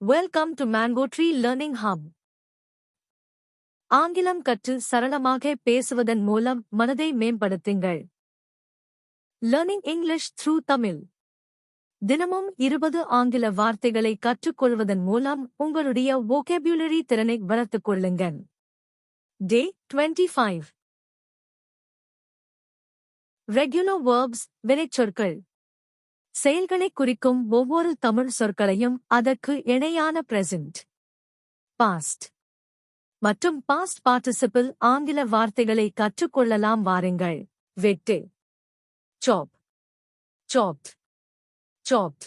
Welcome to Mango Tree Learning Hub. ஆங்கிலம் கற்று சரளமாக பேசுவதன் மூலம் மனதை மேம்படுத்துங்கள். Learning English through Tamil. தினமும் 20 ஆங்கில வார்த்தைகளை கற்றுக்கொள்வதன் மூலம் உங்களுடைய vocabulary திறனை வளர்த்துக் கொள்ளுங்கள். Day 25. Regular verbs, வினைச்சொற்கள். செயல்களை குறிக்கும் ஒவ்வொரு தமிழ் சொற்களையும் அதற்கு இணையான present, past மற்றும் past participle ஆங்கில வார்த்தைகளை கற்றுக்கொள்ளலாம் வாருங்கள். வெட்டு, chop, chopped, chopped.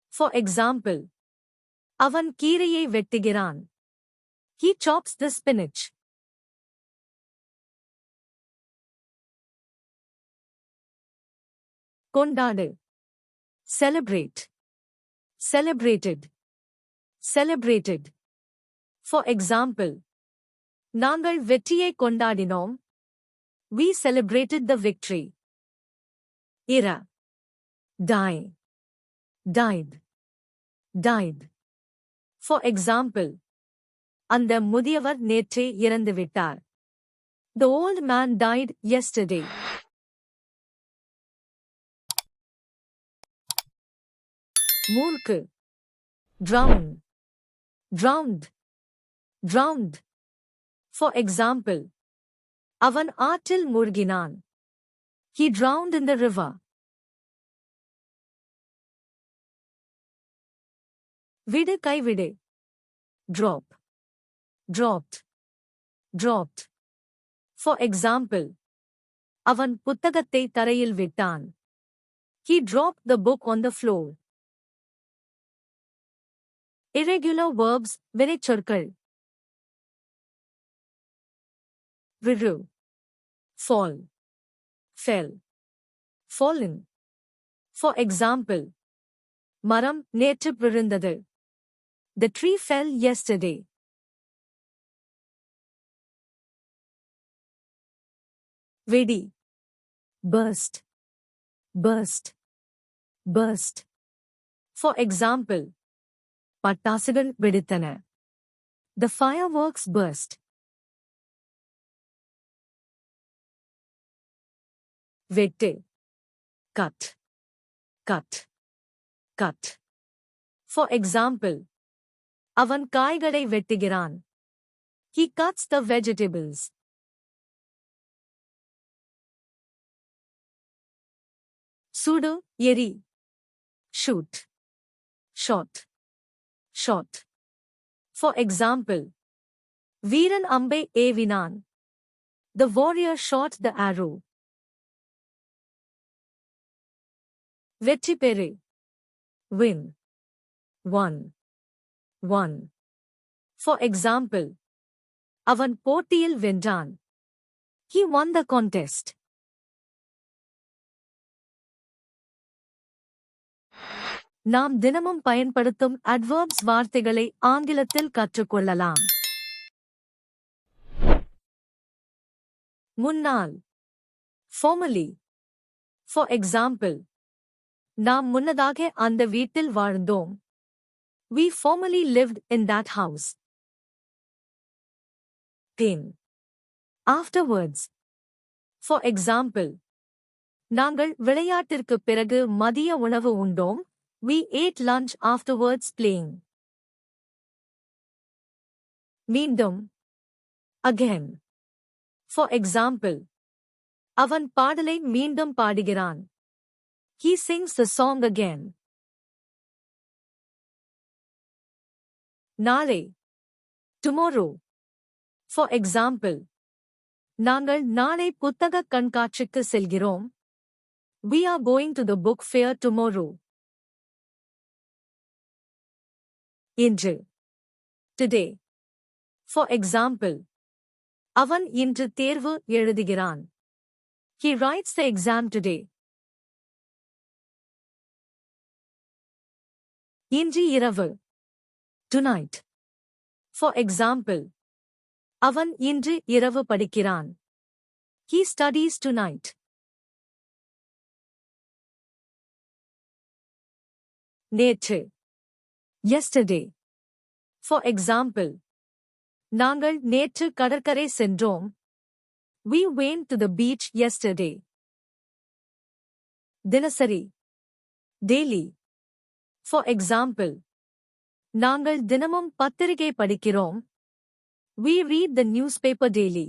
For example, அவன் கீரையை வெட்டுகிறான். He chops the spinach. கொண்டாடு, celebrate, celebrated, celebrated. For example, நாங்கள் வெற்றியை கொண்டாடினோம். We celebrated the victory. இற, die, died, died. For example, அந்த முதியவர் நேற்றே இறந்துவிட்டார். The old man died yesterday. மூழ்கு, drown, drowned, drowned. For example, அவன் ஆற்றில் மூழ்கினான். He drowned in the river. விடு, கைவிடு, drop, dropped, dropped. For example, அவன் புத்தகத்தை தரையில் விட்டான். He dropped the book on the floor. Irregular verbs, வினைச்சொற்கள். விழு, fall, fell, fallen. For example, மரம் நேற்று விழுந்தது. The tree fell yesterday. வெடி, burst, burst, burst. For example, பட்டாசுகள் வெடித்தன. The fireworks burst. வெட்டு, cut, cut, cut. For example, அவன் காய்களை வெட்டுகிறான். He cuts the vegetables. சுடு, எரி, shoot, shot, shot. For example, வீரன் அம்பை ஏவினான். The warrior shot the arrow. வெற்றி பெறு, win, won, won. For example, அவன் போட்டியில் வென்றான். He won the contest. நாம் தினமும் பயன்படுத்தும் adverbs வார்த்தைகளை ஆங்கிலத்தில் கற்றுக்கொள்ளலாம். முன்னால், formerly. For example, நாம் முன்னதாக அந்த வீட்டில் வாழ்ந்தோம். We formerly lived in that house. Then, afterwards. For example, நாங்கள் விளையாட்டிற்குப் பிறகு மதிய உணவு உண்டோம். We ate lunch afterwards playing. மீண்டும், again. For example, அவன் பாடலை மீண்டும் பாடுகிறான். He sings the song again. நாளை, tomorrow. For example, நாங்கள் நாளை புத்தகக் கண்காட்சிக்கு செல்கிறோம். We are going to the book fair tomorrow. இன்று, today. For example, அவன் இன்று தேர்வு எழுதுகிறான். He writes the exam today. இன்று இரவு, tonight. For example, அவன் இன்று இரவு படிக்கிறான். He studies tonight. நேற்று, yesterday. For example, நாங்கள் நேற்று கடற்கரை சென்றோம். We went to the beach yesterday. தினசரி daily. For example, நாங்கள் தினமும் பத்திரிகை படிக்கிறோம். We read the newspaper daily.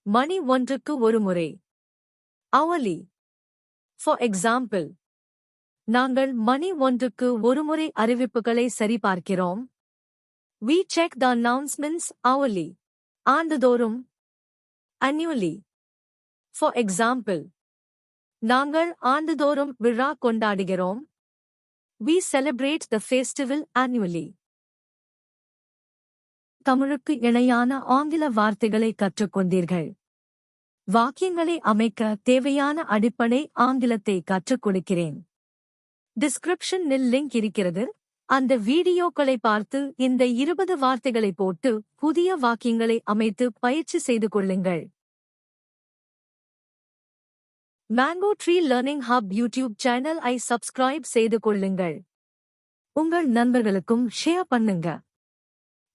மணி ஒன்றுக்கு ஒரு முறை. Hourly. For example, நாங்கள் மணி ஒன்றுக்கு ஒருமுறை அறிவிப்புகளை சரிபார்க்கிறோம். We check the announcements hourly. ஆண்டுதோறும். Annually. For example, நாங்கள் ஆண்டுதோறும் விழா கொண்டாடுகிறோம். We celebrate the festival annually. தமிழுக்கு இணையான ஆங்கில வார்த்தைகளை கற்றுக்கொண்டீர்கள். வாக்கியங்களை அமைக்க தேவையான அடிப்படை ஆங்கிலத்தை கற்றுக் கொடுக்கிறேன். டிஸ்கிரிப்ஷனில் லிங்க் இருக்கிறது. அந்த வீடியோக்களை பார்த்து இந்த 20 வார்த்தைகளை போட்டு புதிய வாக்கியங்களை அமைத்து பயிற்சி செய்து கொள்ளுங்கள். Mango tree learning hub YouTube channel ஐ சப்ஸ்கிரைப் செய்து கொள்ளுங்கள். உங்கள் நண்பர்களுக்கும் ஷேர் பண்ணுங்க.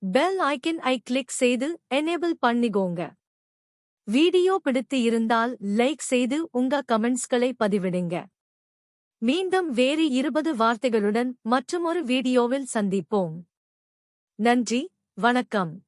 பெல் ஐக்கன் ஐ கிளிக் செய்து எனேபிள் பண்ணிக்கோங்க. வீடியோ பிடித்து இருந்தால் லைக் செய்து உங்க கமெண்ட்ஸ்களை பதிவிடுங்க. மீண்டும் வேறு 20 வார்த்தைகளுடன் மற்றுமொரு வீடியோவில் சந்திப்போம். நன்றி, வணக்கம்.